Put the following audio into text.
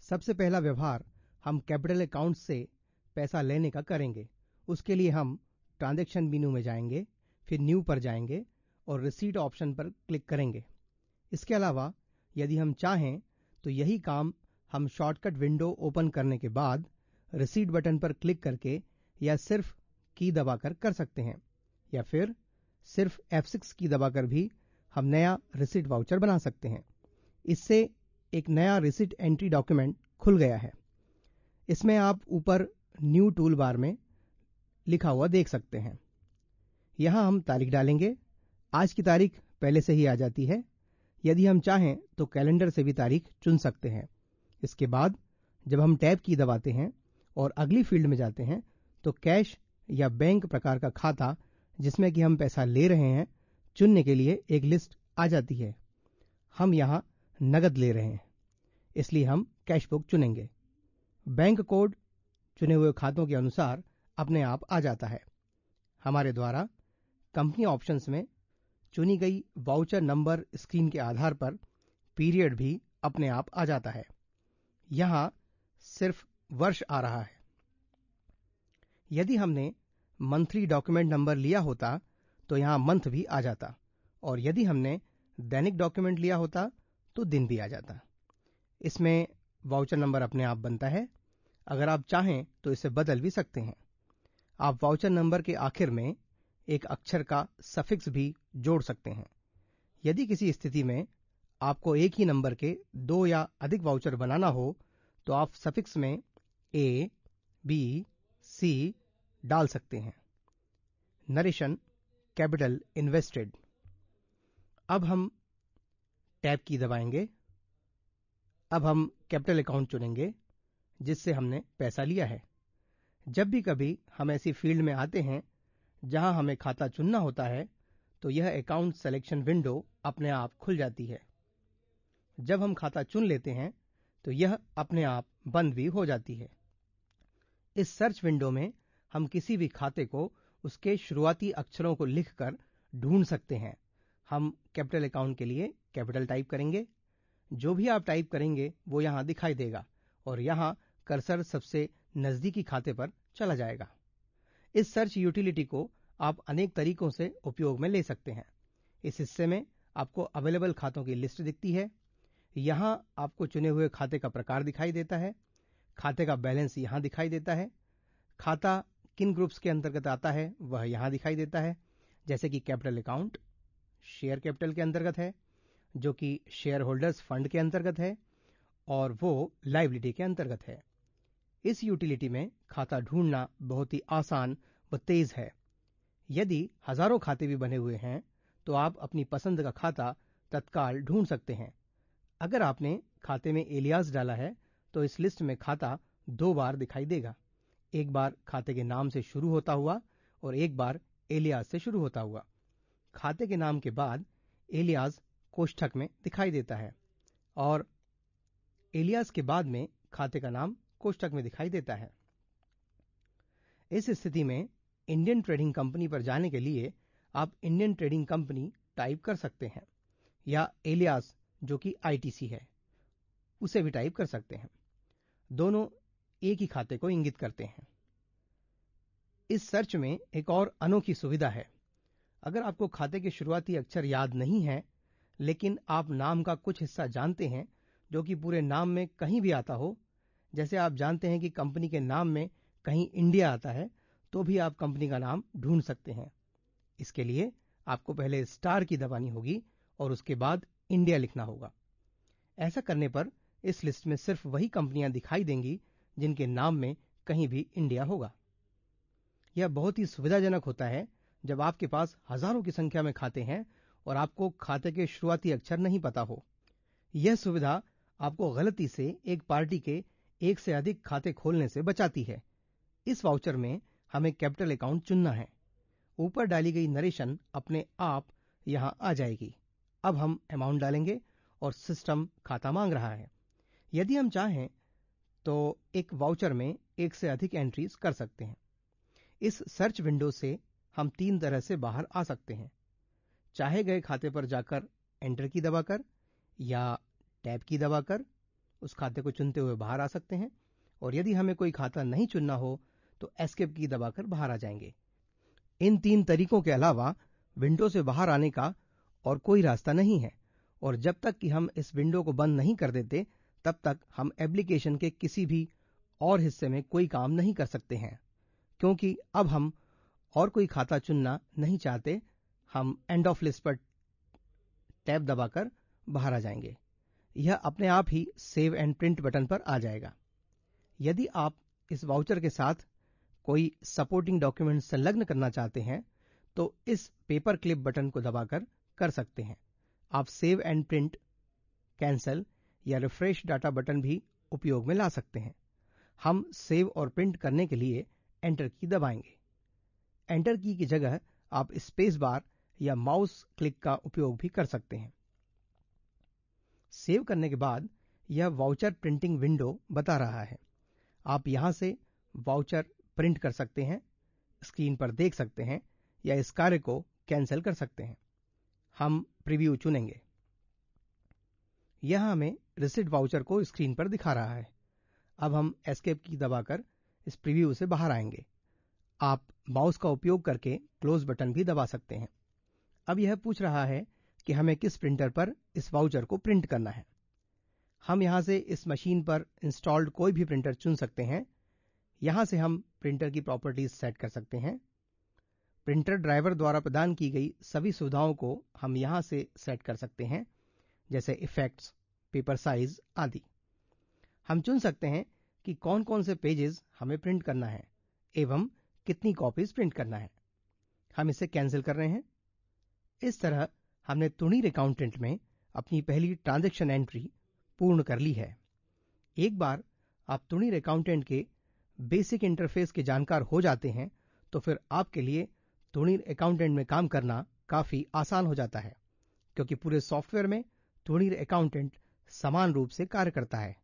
सबसे पहला व्यवहार हम कैपिटल अकाउंट से पैसा लेने का करेंगे। उसके लिए हम ट्रांजैक्शन मेनू में जाएंगे, फिर न्यू पर जाएंगे और रिसीट ऑप्शन पर क्लिक करेंगे। इसके अलावा यदि हम चाहें तो यही काम हम शॉर्टकट विंडो ओपन करने के बाद रिसीट बटन पर क्लिक करके या सिर्फ की दबाकर कर सकते हैं, या फिर सिर्फ F6 की दबाकर भी हम नया रिसीट वाउचर बना सकते हैं। इससे एक नया रिसीट एंट्री डॉक्यूमेंट खुल गया है। इसमें आप ऊपर न्यू टूल बार में लिखा हुआ देख सकते हैं। यहां हम तारीख डालेंगे। आज की तारीख पहले से ही आ जाती है। यदि हम चाहें तो कैलेंडर से भी तारीख चुन सकते हैं। इसके बाद जब हम टैब की दबाते हैं और अगली फील्ड में जाते हैं तो कैश या बैंक प्रकार का खाता जिसमें कि हम पैसा ले रहे हैं चुनने के लिए एक लिस्ट आ जाती है। हम यहां नगद ले रहे हैं, इसलिए हम कैश बुक चुनेंगे। बैंक कोड चुने हुए खातों के अनुसार अपने आप आ जाता है। हमारे द्वारा कंपनी ऑप्शंस में चुनी गई वाउचर नंबर स्क्रीन के आधार पर पीरियड भी अपने आप आ जाता है। यहां सिर्फ वर्ष आ रहा है। यदि हमने मंथली डॉक्यूमेंट नंबर लिया होता तो यहां मंथ भी आ जाता, और यदि हमने दैनिक डॉक्यूमेंट लिया होता तो दिन भी आ जाता। इसमें वाउचर नंबर अपने आप बनता है। अगर आप चाहें तो इसे बदल भी सकते हैं। आप वाउचर नंबर के आखिर में एक अक्षर का सफिक्स भी जोड़ सकते हैं। यदि किसी स्थिति में आपको एक ही नंबर के 2 या अधिक वाउचर बनाना हो तो आप सफिक्स में A, B, C डाल सकते हैं। Narration capital invested. अब हम टैब की दबाएंगे। अब हम कैपिटल अकाउंट चुनेंगे जिससे हमने पैसा लिया है। जब भी कभी हम ऐसी फील्ड में आते हैं जहां हमें खाता चुनना होता है तो यह अकाउंट सिलेक्शन विंडो अपने आप खुल जाती है। जब हम खाता चुन लेते हैं तो यह अपने आप बंद भी हो जाती है। इस सर्च विंडो में हम किसी भी खाते को उसके शुरुआती अक्षरों को लिखकर ढूंढ सकते हैं। हम कैपिटल अकाउंट के लिए कैपिटल टाइप करेंगे। जो भी आप टाइप करेंगे वो यहां दिखाई देगा और यहां कर्सर सबसे नजदीकी खाते पर चला जाएगा। इस सर्च यूटिलिटी को आप अनेक तरीकों से उपयोग में ले सकते हैं। इस हिस्से में आपको अवेलेबल खातों की लिस्ट दिखती है। यहां आपको चुने हुए खाते का प्रकार दिखाई देता है। खाते का बैलेंस यहां दिखाई देता है। खाता किन ग्रुप्स के अंतर्गत आता है वह यहां दिखाई देता है, जैसे कि कैपिटल अकाउंट शेयर कैपिटल के अंतर्गत है, जो कि शेयर होल्डर्स फंड के अंतर्गत है, और वो लायबिलिटी के अंतर्गत है। इस यूटिलिटी में खाता ढूंढना बहुत ही आसान व तेज है। यदि हजारों खाते भी बने हुए हैं तो आप अपनी पसंद का खाता तत्काल ढूंढ सकते हैं। अगर आपने खाते में एलियास डाला है तो इस लिस्ट में खाता 2 बार दिखाई देगा। एक बार खाते के नाम से शुरू होता हुआ और एक बार एलियास से शुरू होता हुआ। खाते के नाम के बाद एलियास कोष्ठक में दिखाई देता है और एलियास के बाद में खाते का नाम कोष्ठक में दिखाई देता है। इस स्थिति में इंडियन ट्रेडिंग कंपनी पर जाने के लिए आप इंडियन ट्रेडिंग कंपनी टाइप कर सकते हैं, या एलियास जो कि आईटीसी है उसे भी टाइप कर सकते हैं। दोनों एक ही खाते को इंगित करते हैं। इस सर्च में एक और अनोखी सुविधा है। अगर आपको खाते के शुरुआती अक्षर याद नहीं है लेकिन आप नाम का कुछ हिस्सा जानते हैं जो कि पूरे नाम में कहीं भी आता हो, जैसे आप जानते हैं कि कंपनी के नाम में कहीं इंडिया आता है, तो भी आप कंपनी का नाम ढूंढ सकते हैं। इसके लिए आपको पहले स्टार की दबानी होगी और उसके बाद इंडिया लिखना होगा। ऐसा करने पर इस लिस्ट में सिर्फ वही कंपनियां दिखाई देंगी जिनके नाम में कहीं भी इंडिया होगा। यह बहुत ही सुविधाजनक होता है जब आपके पास हजारों की संख्या में खाते हैं और आपको खाते के शुरुआती अक्षर नहीं पता हो। यह सुविधा आपको गलती से एक पार्टी के एक से अधिक खाते खोलने से बचाती है। इस वाउचर में हमें कैपिटल अकाउंट चुनना है। ऊपर डाली गई नरेशन अपने आप यहां आ जाएगी। अब हम अमाउंट डालेंगे और सिस्टम खाता मांग रहा है। यदि हम चाहें तो एक वाउचर में एक से अधिक एंट्रीज कर सकते हैं। इस सर्च विंडो से हम 3 तरह से बाहर आ सकते हैं। चाहे गए खाते पर जाकर एंटर की दबाकर, या टैब की दबाकर, उस खाते को चुनते हुए बाहर आ सकते हैं, और यदि हमें कोई खाता नहीं चुनना हो तो एस्केप की दबाकर बाहर आ जाएंगे। इन 3 तरीकों के अलावा विंडो से बाहर आने का और कोई रास्ता नहीं है, और जब तक कि हम इस विंडो को बंद नहीं कर देते तब तक हम एप्लीकेशन के किसी भी और हिस्से में कोई काम नहीं कर सकते हैं। क्योंकि अब हम और कोई खाता चुनना नहीं चाहते, हम एंड ऑफ लिस्ट पर टैब दबाकर बाहर आ जाएंगे। यह अपने आप ही सेव एंड प्रिंट बटन पर आ जाएगा। यदि आप इस वाउचर के साथ कोई सपोर्टिंग डॉक्यूमेंट संलग्न करना चाहते हैं तो इस पेपर क्लिप बटन को दबाकर कर सकते हैं। आप सेव एंड प्रिंट, कैंसल या रिफ्रेश डाटा बटन भी उपयोग में ला सकते हैं। हम सेव और प्रिंट करने के लिए एंटर की दबाएंगे। एंटर की जगह आप स्पेस बार या माउस क्लिक का उपयोग भी कर सकते हैं। सेव करने के बाद यह वाउचर प्रिंटिंग विंडो बता रहा है। आप यहां से वाउचर प्रिंट कर सकते हैं, स्क्रीन पर देख सकते हैं या इस कार्य को कैंसिल कर सकते हैं। हम प्रीव्यू चुनेंगे। यह हमें रिसीट वाउचर को स्क्रीन पर दिखा रहा है। अब हम एस्केप की दबाकर इस प्रीव्यू से बाहर आएंगे। आप माउस का उपयोग करके क्लोज बटन भी दबा सकते हैं। अब यह पूछ रहा है कि हमें किस प्रिंटर पर इस वाउचर को प्रिंट करना है। हम यहां से इस मशीन पर इंस्टॉल्ड कोई भी प्रिंटर चुन सकते हैं। यहां से हम प्रिंटर की प्रॉपर्टीज सेट कर सकते हैं। प्रिंटर ड्राइवर द्वारा प्रदान की गई सभी सुविधाओं को हम यहां से सेट कर सकते हैं, जैसे इफेक्ट्स, पेपर साइज आदि। हम चुन सकते हैं कि कौन कौन से पेजेस हमें प्रिंट करना है एवं कितनी कॉपीज प्रिंट करना है। हम इसे कैंसिल कर रहे हैं। इस तरह हमने तुणीर अकाउंटेंट में अपनी पहली ट्रांजैक्शन एंट्री पूर्ण कर ली है। एक बार आप तुणीर अकाउंटेंट के बेसिक इंटरफेस के जानकार हो जाते हैं तो फिर आपके लिए तुणीर अकाउंटेंट में काम करना काफी आसान हो जाता है, क्योंकि पूरे सॉफ्टवेयर में तुणीर अकाउंटेंट समान रूप से कार्य करता है।